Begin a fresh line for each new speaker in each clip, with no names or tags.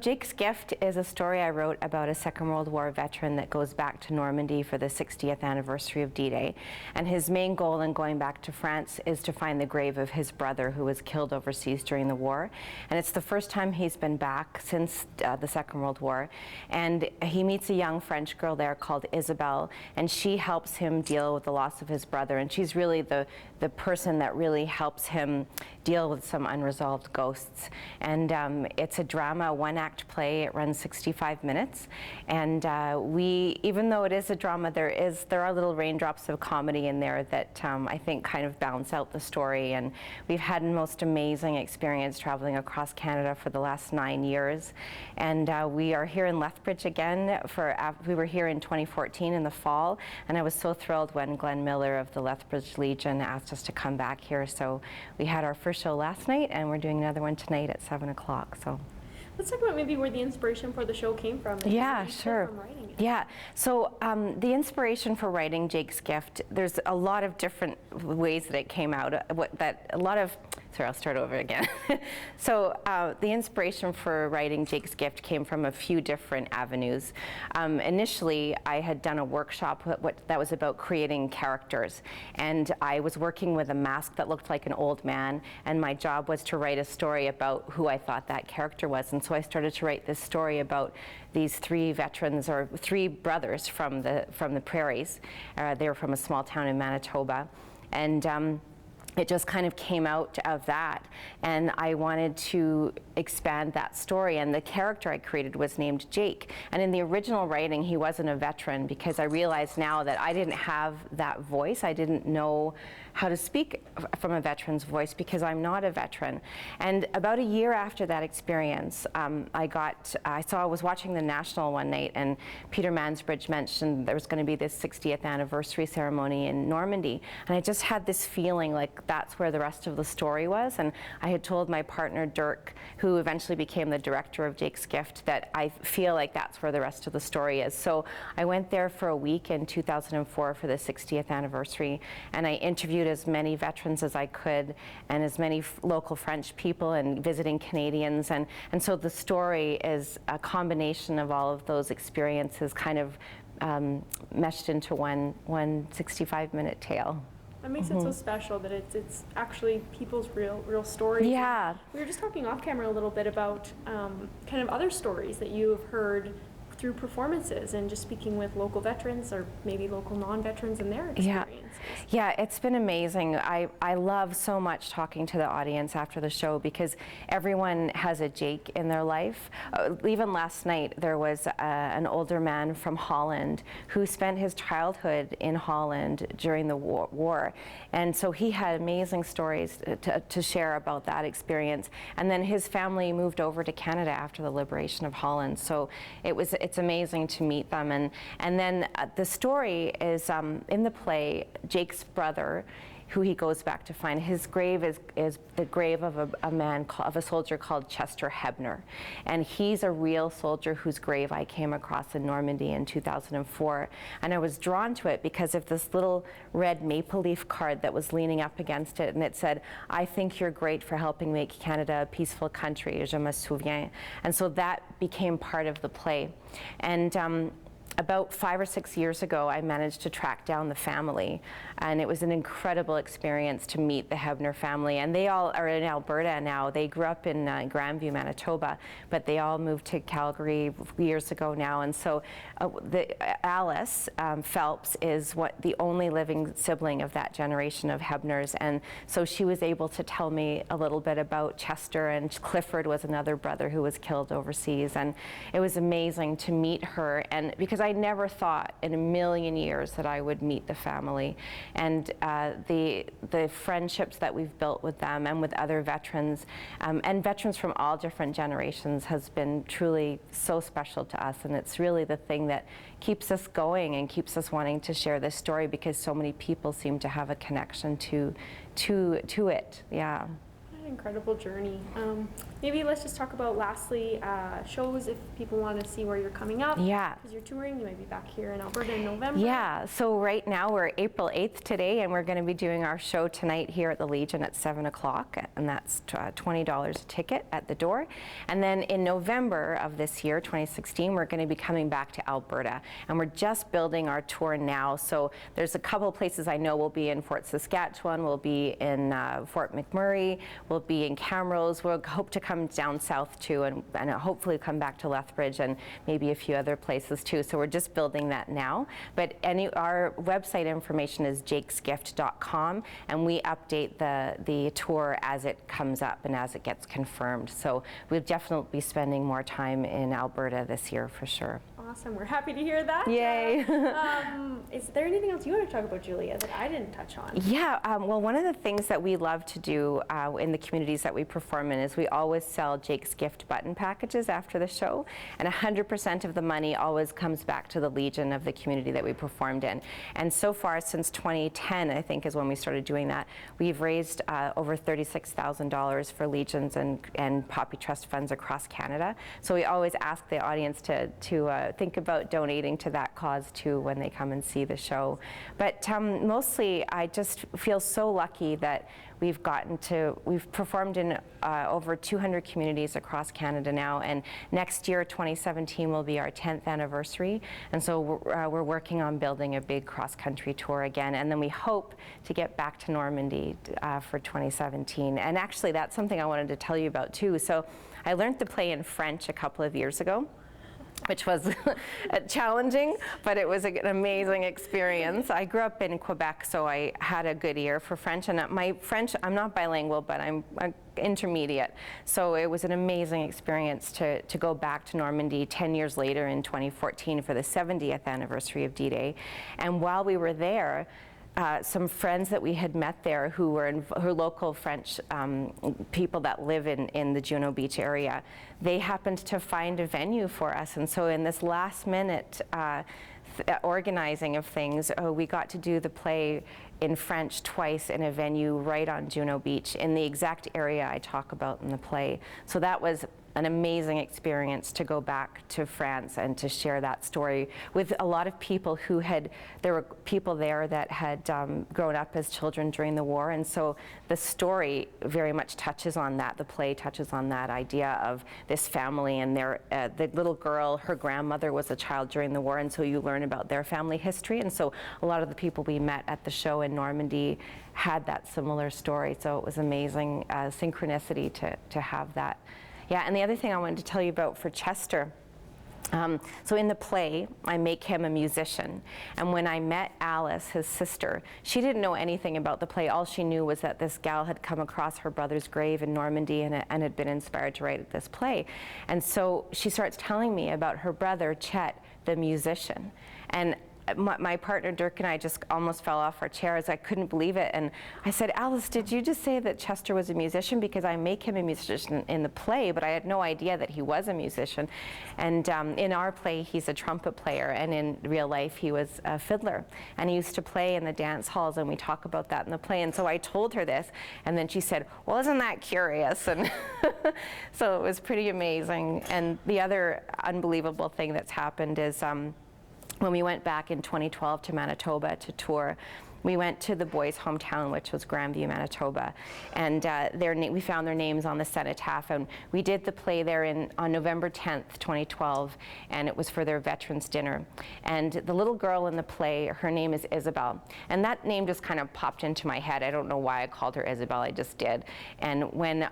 Jake's Gift is a story I wrote about a Second World War veteran that goes back to Normandy for the 60th anniversary of D-Day. And his main goal in going back to France is to find the grave of his brother who was killed overseas during the war. And it's the first time he's been back since the Second World War. And he meets a young French girl there called Isabelle, and she helps him deal with the loss of his brother. And she's really the person that really helps him deal with some unresolved ghosts. And it's a drama, one-act play. It runs 65 minutes, and even though it is a drama, there are little raindrops of comedy in there that I think kind of balance out the story. And we've had the most amazing experience traveling across Canada for the last 9 years, and we are here in Lethbridge again. We were here in 2014 in the fall, and I was so thrilled when Glenn Miller of the Lethbridge Legion asked us to come back here. So we had our first show last night, and we're doing another one tonight at 7 o'clock. So.
Let's talk about maybe where the inspiration for the show came from.
Yeah, sure. Yeah, so the inspiration for writing Jake's Gift, there's a lot of different ways that it came out. Sorry, I'll start over again. So the inspiration for writing Jake's Gift came from a few different avenues. Initially, I had done a workshop that was about creating characters, and I was working with a mask that looked like an old man, and my job was to write a story about who I thought that character was. And so I started to write this story about these three veterans, or three brothers from the prairies. They were from a small town in Manitoba, and it just kind of came out of that, and I wanted to expand that story, and the character I created was named Jake. And in the original writing, he wasn't a veteran, because I realized now that I didn't have that voice. I didn't know how to speak from a veteran's voice because I'm not a veteran. And about a year after that experience, I was watching the National one night, and Peter Mansbridge mentioned there was going to be this 60th anniversary ceremony in Normandy, and I just had this feeling like that's where the rest of the story was. And I had told my partner Dirk, who eventually became the director of Jake's Gift, that I feel like that's where the rest of the story is. So I went there for a week in 2004 for the 60th anniversary, and I interviewed as many veterans as I could, and as many local French people and visiting Canadians. And so the story is a combination of all of those experiences kind of meshed into one 65-minute tale.
That makes it so special that it's actually people's real stories.
Yeah.
We were just talking off camera a little bit about kind of other stories that you have heard through performances, and just speaking with local veterans or maybe local non-veterans and their experiences.
Yeah, it's been amazing. I love so much talking to the audience after the show, because everyone has a Jake in their life. Even last night there was an older man from Holland who spent his childhood in Holland during the war. And so he had amazing stories to share about that experience. And then his family moved over to Canada after the liberation of Holland. So it's amazing to meet them. And then the story is, in the play, Jake's brother, who he goes back to find, his grave is the grave of a soldier called Chester Hebner. And he's a real soldier whose grave I came across in Normandy in 2004. And I was drawn to it because of this little red maple leaf card that was leaning up against it, and it said, "I think you're great for helping make Canada a peaceful country, je me souviens." And so that became part of the play. And about 5 or 6 years ago, I managed to track down the family, and it was an incredible experience to meet the Hebner family. And they all are in Alberta now. They grew up in Grandview, Manitoba, but they all moved to Calgary years ago now. And so Alice Phelps is the only living sibling of that generation of Hebners, and so she was able to tell me a little bit about Chester, and Clifford was another brother who was killed overseas. And it was amazing to meet her, and because I never thought in a million years that I would meet the family. And the friendships that we've built with them and with other veterans, and veterans from all different generations, has been truly so special to us. And it's really the thing that keeps us going and keeps us wanting to share this story, because so many people seem to have a connection to it. Yeah.
I incredible journey. Maybe let's just talk about lastly shows if people want to see where you're coming up.
Yeah.
Because you're touring, you might be back here in Alberta in November.
Yeah, so right now we're April 8th today, and we're going to be doing our show tonight here at the Legion at 7 o'clock, and that's $20 a ticket at the door. And then in November of this year, 2016, we're going to be coming back to Alberta, and we're just building our tour now. So there's a couple places I know. We'll be in Fort Saskatchewan, we'll be in Fort McMurray, we'll be in Camrose. We'll hope to come down south too, and hopefully come back to Lethbridge and maybe a few other places too. So we're just building that now. But our website information is jakesgift.com, and we update the tour as it comes up and as it gets confirmed. So we'll definitely be spending more time in Alberta this year for sure.
Awesome, we're happy to hear that.
Yay.
Is there anything else you want to talk about, Julia, that I didn't touch on?
Yeah, well, one of the things that we love to do in the communities that we perform in is we always sell Jake's Gift button packages after the show, and 100% of the money always comes back to the Legion of the community that we performed in. And so far, since 2010, I think is when we started doing that, we've raised over $36,000 for Legions and Poppy Trust funds across Canada. So we always ask the audience to think about donating to that cause too when they come and see the show. But mostly I just feel so lucky that we've performed in over 200 communities across Canada now, and next year, 2017, will be our 10th anniversary, and so we're working on building a big cross-country tour again, and then we hope to get back to Normandy for 2017. And actually, that's something I wanted to tell you about too. So I learned to play in French a couple of years ago, which was challenging, but it was an amazing experience. I grew up in Quebec, so I had a good ear for French, and my French, I'm not bilingual, but I'm intermediate. So it was an amazing experience to go back to Normandy 10 years later in 2014 for the 70th anniversary of D-Day. And while we were there, some friends that we had met there who were local French people that live in the Juno Beach area, they happened to find a venue for us. And so in this last minute organizing of things, we got to do the play in French twice in a venue right on Juno Beach in the exact area I talk about in the play. So that was an amazing experience to go back to France and to share that story with a lot of people there were people there that had grown up as children during the war, and so the story very much touches on that. The play touches on that idea of this family and the little girl, her grandmother was a child during the war, and so you learn about their family history, and so a lot of the people we met at the show in Normandy had that similar story, so it was amazing synchronicity to have that. Yeah, and the other thing I wanted to tell you about for Chester, so in the play, I make him a musician. And when I met Alice, his sister, she didn't know anything about the play. All she knew was that this gal had come across her brother's grave in Normandy and had been inspired to write this play. And so she starts telling me about her brother, Chet, the musician. And my partner Dirk and I just almost fell off our chairs. I couldn't believe it. And I said, Alice, did you just say that Chester was a musician? Because I make him a musician in the play, but I had no idea that he was a musician. And in our play, he's a trumpet player, and in real life, he was a fiddler. And he used to play in the dance halls, and we talk about that in the play. And so I told her this, and then she said, well, isn't that curious? And so it was pretty amazing. And the other unbelievable thing that's happened is when we went back in 2012 to Manitoba to tour, we went to the boys' hometown, which was Grandview, Manitoba, and we found their names on the cenotaph, and we did the play there on November 10th, 2012, and it was for their veterans dinner. And the little girl in the play, her name is Isabel, and that name just kind of popped into my head. I don't know why I called her Isabel, I just did. And when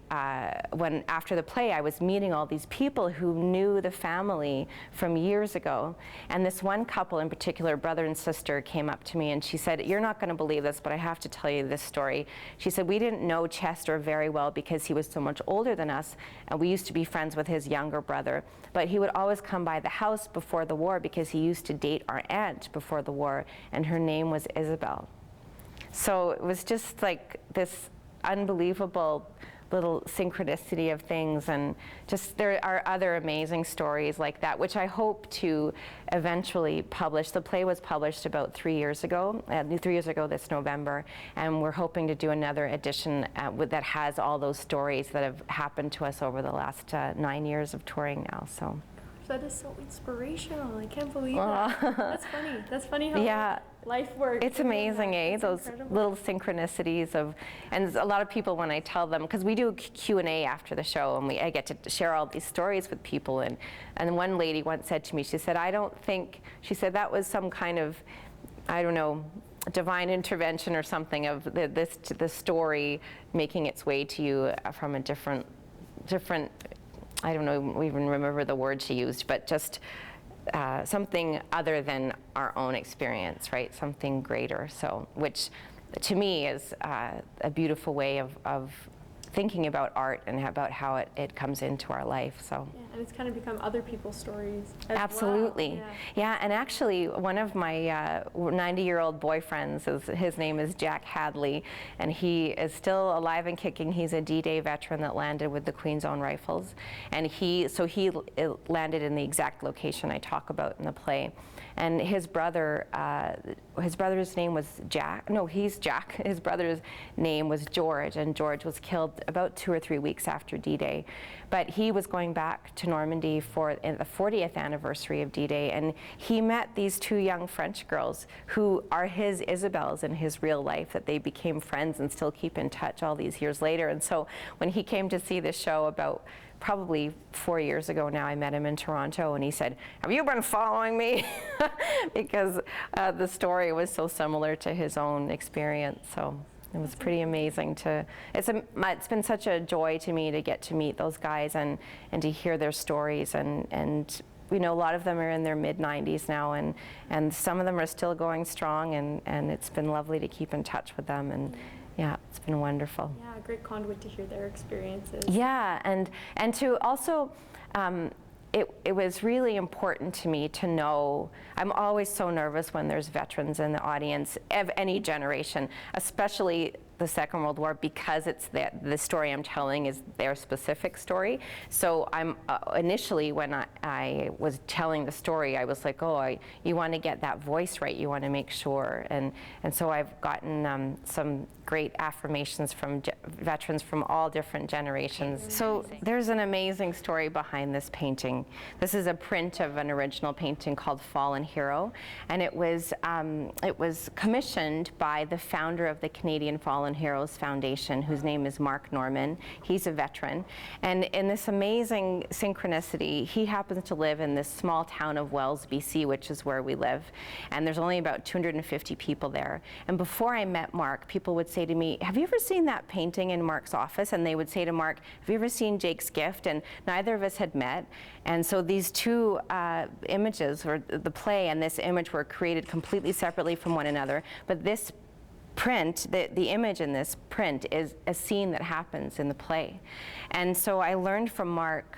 after the play, I was meeting all these people who knew the family from years ago, and this one couple in particular, brother and sister, came up to me and she said, you're not going to believe this, but I have to tell you this story. She said, we didn't know Chester very well because he was so much older than us, and we used to be friends with his younger brother, but he would always come by the house before the war because he used to date our aunt before the war, and her name was Isabel. So it was just like this unbelievable little synchronicity of things, and just there are other amazing stories like that, which I hope to eventually publish. The play was published about 3 years ago, 3 years ago this November, and we're hoping to do another edition that has all those stories that have happened to us over the last 9 years of touring now. So.
That is so inspirational. I can't believe that. That's funny. That's funny how life works.
It's amazing,
It's
those
incredible.
little synchronicities of, and a lot of people when I tell them, because we do Q&A after the show, and I get to share all these stories with people, and one lady once said to me, she said, I don't think, she said that was some kind of, I don't know, divine intervention or something of the story making its way to you from a different, I don't know even remember the word she used, but just something other than our own experience, right? Something greater. So, which to me is a beautiful way of thinking about art and about how it comes into our life. So.
Yeah, and it's kind of become other people's stories as
Absolutely.
well.
Yeah, and actually one of my 90-year-old boyfriends, his name is Jack Hadley, and he is still alive and kicking. He's a D-Day veteran that landed with the Queen's Own Rifles, and he landed in the exact location I talk about in the play. And his brother's name was Jack. No, he's Jack. His brother's name was George, and George was killed about 2 or 3 weeks after D-Day. But he was going back to Normandy for the 40th anniversary of D-Day, and he met these 2 young French girls who are his Isabels in his real life, that they became friends and still keep in touch all these years later. And so when he came to see this show about probably 4 years ago now, I met him in Toronto, and he said, have you been following me? Because the story was so similar to his own experience. So it was pretty amazing it's been such a joy to me to get to meet those guys and to hear their stories, and you know, a lot of them are in their mid-90s now, and some of them are still going strong, and it's been lovely to keep in touch with them, and yeah, it's been wonderful.
Yeah, a great conduit to hear their experiences.
Yeah, and to also, it was really important to me to know, I'm always so nervous when there's veterans in the audience of any generation, especially the Second World War, because it's the story I'm telling is their specific story. So I'm initially, when I was telling the story, I was like, oh, you want to get that voice right, you want to make sure, and so I've gotten some great affirmations from veterans from all different generations. So there's an amazing story behind this painting. This is a print of an original painting called Fallen Hero, and it was commissioned by the founder of the Canadian Fallen Heroes Foundation, whose name is Mark Norman. He's a veteran, and in this amazing synchronicity, he happens to live in this small town of Wells, BC, which is where we live, and there's only about 250 people there. And before I met Mark, people would say to me, have you ever seen that painting in Mark's office? And they would say to Mark, have you ever seen Jake's Gift? And neither of us had met. And so these 2 images, or the play and this image, were created completely separately from one another. But this print, the image in this print is a scene that happens in the play. And so I learned from Mark,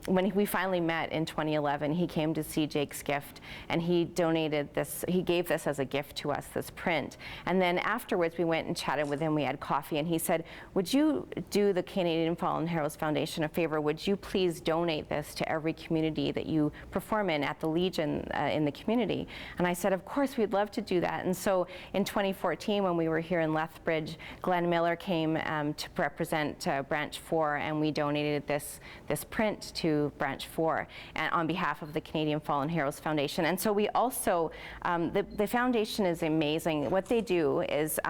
when we finally met in 2011, he came to see Jake's Gift, and he donated this, he gave this as a gift to us, this print. And then afterwards we went and chatted with him, we had coffee, and he said, would you do the Canadian Fallen Heroes Foundation a favor? Would you please donate this to every community that you perform in at the Legion in the community? And I said, of course, we'd love to do that. And so in 2014, when we were here in Lethbridge, Glenn Miller came to represent Branch 4, and we donated this print to Branch 4 and on behalf of the Canadian Fallen Heroes Foundation. And so we also, the foundation is amazing. What they do is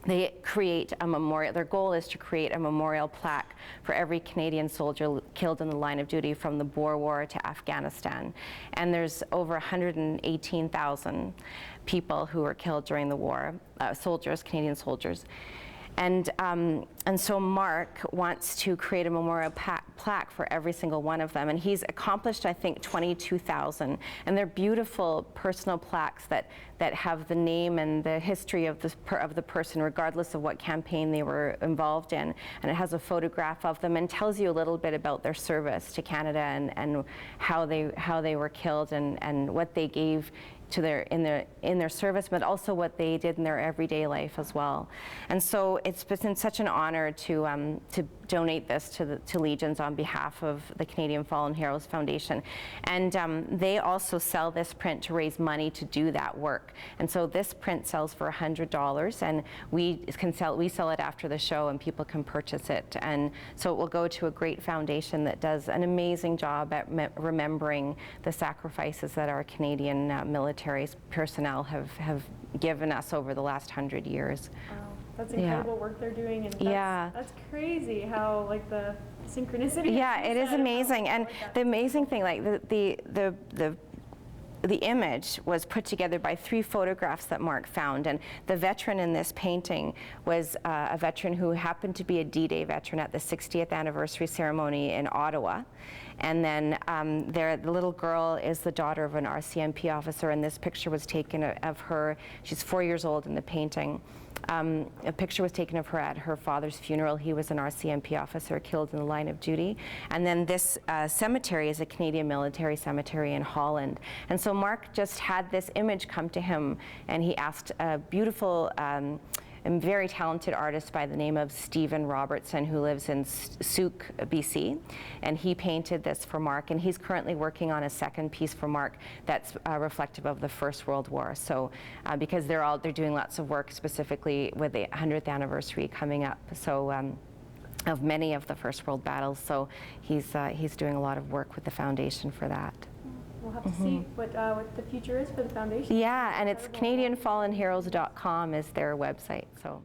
they create a memorial. Their goal is to create a memorial plaque for every Canadian soldier killed in the line of duty from the Boer War to Afghanistan. And there's over 118,000 people who were killed during the war, soldiers, Canadian soldiers. And so Mark wants to create a memorial plaque for every single one of them, and he's accomplished, I think, 22,000. And they're beautiful personal plaques that have the name and the history of the person, regardless of what campaign they were involved in. And it has a photograph of them and tells you a little bit about their service to Canada and how they were killed and what they gave to their in their service, but also what they did in their everyday life as well. And so it's been such an honor to donate this to Legions on behalf of the Canadian Fallen Heroes Foundation. And they also sell this print to raise money to do that work. And so this print sells for $100, and we sell it after the show, and people can purchase it. And so it will go to a great foundation that does an amazing job at remembering the sacrifices that our Canadian military personnel have given us over the last 100 years.
Wow, that's incredible work they're doing, and that's crazy how like the synchronicity.
Yeah, it is amazing, and the amazing thing, like the image was put together by 3 photographs that Mark found, and the veteran in this painting was a veteran who happened to be a D-Day veteran at the 60th anniversary ceremony in Ottawa. And then the little girl is the daughter of an RCMP officer, and this picture was taken of her. She's 4 years old in the painting. A picture was taken of her at her father's funeral. He was an RCMP officer killed in the line of duty. And then this cemetery is a Canadian military cemetery in Holland. And so Mark just had this image come to him, and he asked a beautiful and very talented artist by the name of Stephen Robertson, who lives in Souk, BC, and he painted this for Mark, and he's currently working on a second piece for Mark that's reflective of the First World War. So because they're doing lots of work specifically with the 100th anniversary coming up, so of many of the First World battles, so he's doing a lot of work with the foundation for that.
We'll have to see what the future is for the foundation.
Yeah, and it's CanadianFallenHeroes.com is their website. So.